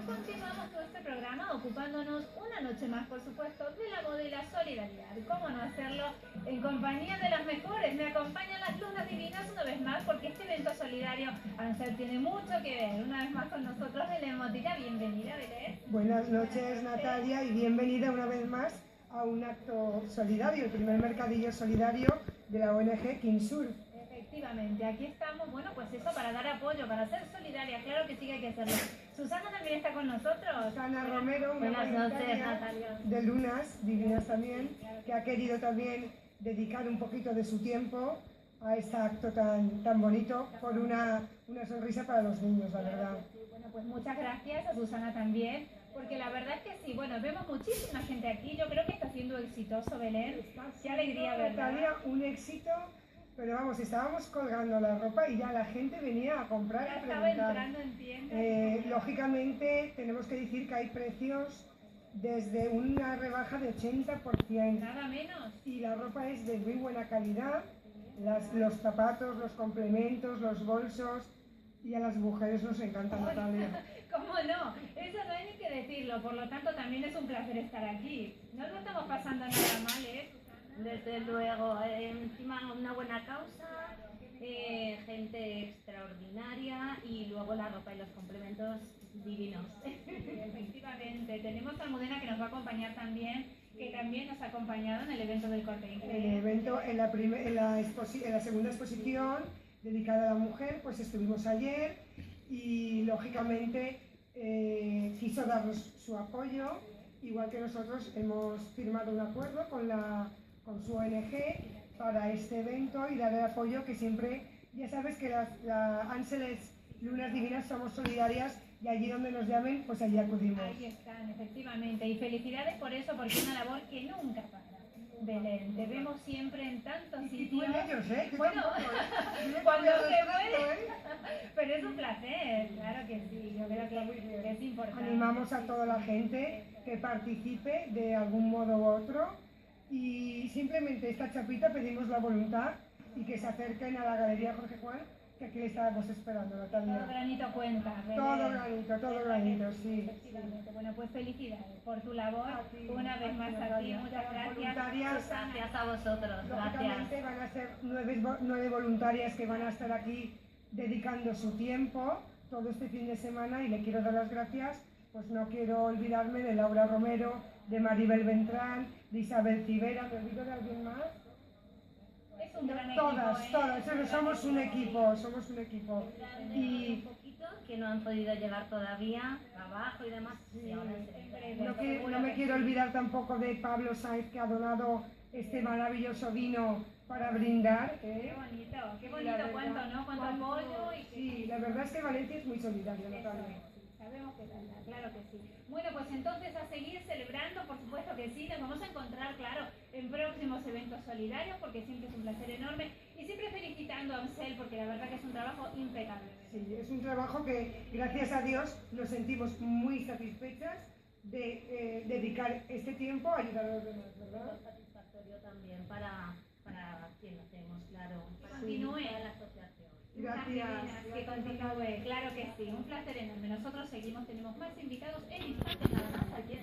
continuamos todo este programa ocupándonos una noche más, por supuesto, de la moda y la solidaridad. ¿Cómo no hacerlo en compañía de las mejores? Me acompañan las lunas divinas una vez más porque este evento solidario, Ansel, tiene mucho que ver. Una vez más con nosotros Belén Motilla. Bienvenida, Belén. Buenas noches, Natalia, y bienvenida una vez más a un acto solidario, el primer mercadillo solidario de la ONG Kinsur. Efectivamente, aquí estamos, bueno, pues eso, para dar apoyo, para ser solidaria, claro que sí que hay que hacerlo. Susana también está con nosotros. Susana Romero, una Buenas noches, voluntaria Natalia. de Lunas Divinas también, que ha querido también dedicar un poquito de su tiempo a este acto tan bonito por una sonrisa para los niños, la verdad. Bueno, pues muchas gracias a Susana también, porque la verdad es que sí, bueno, vemos muchísima gente aquí, yo creo que está siendo exitoso, Belén. Qué alegría, ¿verdad? Natalia, un éxito. Pero vamos, estábamos colgando la ropa y ya la gente venía a comprar Ya y estaba preguntar. entrando en tiendas. Lógicamente, tenemos que decir que hay precios desde una rebaja de 80%. Nada menos. Y la ropa es de muy buena calidad, los zapatos, los complementos, los bolsos, y a las mujeres nos encanta, Natalia. ¿Cómo no? Eso no hay ni que decirlo, por lo tanto también es un placer estar aquí. No lo estamos pasando nada mal, ¿eh? Desde luego, encima una buena causa, gente extraordinaria y luego la ropa y los complementos divinos. Efectivamente, tenemos a Almudena que nos va a acompañar también, que también nos ha acompañado en el evento del Corte Inglés. El evento, en la segunda exposición dedicada a la mujer, pues estuvimos ayer y lógicamente quiso darnos su apoyo, igual que nosotros hemos firmado un acuerdo con su ONG para este evento y dar el apoyo que siempre, ya sabes que la Ángeles Lunas Divinas somos solidarias y allí donde nos llamen, pues allí acudimos. Ahí están, efectivamente, y felicidades por eso, porque es una labor que nunca para. Belén, te vemos siempre en tantos Y sitios. tú en ellos, ¿eh? Que Bueno, tampoco, cuando Yo se respeto, puede, pero es un placer, claro que sí, yo creo que es importante. Animamos a toda la gente que participe de algún modo u otro y simplemente esta chapita pedimos la voluntad y que se acerquen a la Galería Jorge Juan, que aquí le estábamos esperando, Natalia. Todo granito cuenta, Belén. Todo granito, sí. Efectivamente. Bueno, pues felicidades por tu labor, una vez más a ti, Natalia. muchas Las gracias. voluntarias, Susana. Gracias a vosotros, lógicamente gracias. van a ser 9 voluntarias que van a estar aquí dedicando su tiempo todo este fin de semana y le quiero dar las gracias, pues no quiero olvidarme de Laura Romero, de Maribel Beltrán, de Isabel Civera, ¿me olvido de alguien más? Es un gran Todas, equipo, todas, somos un equipo, Y un poquito que no han podido llegar todavía, trabajo y demás. Y ahora No me quiero olvidar tampoco de Pablo Sáenz, que ha donado este maravilloso vino para brindar. Qué bonito cuánto, ¿no? Cuánto apoyo y que... Sí, la verdad es que Valencia es muy solidaria, Natalia. Sabemos que tanta, claro que sí. Bueno, pues entonces a seguir celebrando, por supuesto que sí, nos vamos a encontrar, claro, en próximos eventos solidarios, porque siempre es un placer enorme, y siempre felicitando a Ansel, porque la verdad que es un trabajo impecable. Sí, es un trabajo que, gracias a Dios, nos sentimos muy satisfechas de dedicar este tiempo a ayudar a los demás, ¿verdad? satisfactorio también para quien lo hacemos, claro. Que continúe la asociación. Gracias. Que continúe, claro que sí, un placer enorme. Nosotros seguimos, tenemos más invitados en instantes nada más aquí en